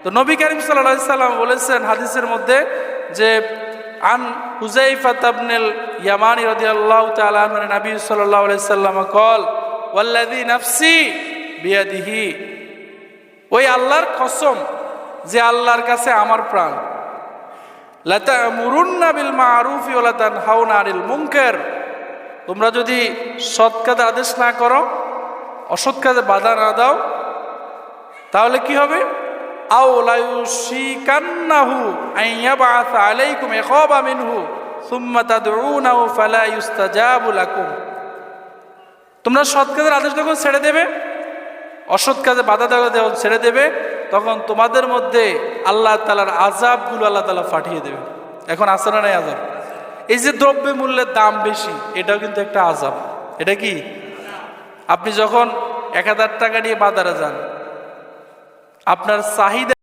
তো নবী করিম সাল্লাল্লাহু আলাইহি সাল্লাম বলেছেন হাদিসের মধ্যে যে আন হুযায়ফা ইবনুল ইয়ামানি রাদিয়াল্লাহু তাআলা আনহু নবী সাল্লাল্লাহু আলাইহি সাল্লাম কল ওয়াল্লাযী নাফসি বিয়াদিহি, ওই আল্লাহর কসম যে আল্লাহর কাছে আমার প্রাণ, লা তা'মুরুন্না বিল মা'রুফি ওয়া লা তানহাউনা আনিল মুনকার, তোমরা যদি সৎ কাজে আদেশ না করো, অসৎ কাজে বাধা না দাও, তাহলে কি হবে? আও লা ইউশিকান্নাহু আন ইয়াবআসা আলাইকুম ইকাবা মিনহু সুম্মা তাদউনাহু ফালা ইউস্তাজাবু লাকুম, তোমরা সৎ কাজের আদেশ যখন ছেড়ে দেবে, অসৎ কাজে বাধা দেওয়া যখন ছেড়ে দেবে, তখন তোমাদের মধ্যে আল্লাহ তাআলার আযাবগুলো আল্লাহ তাআলা পাঠিয়ে দেবে। এখন আছে না নাই আযাব? এই যে দ্রব্য মূল্যের দাম বেশি, এটাও কিন্তু একটা আযাব। এটা কি? আপনি যখন 1000 টাকা নিয়ে বাজারে যান, আপনার চাহিদা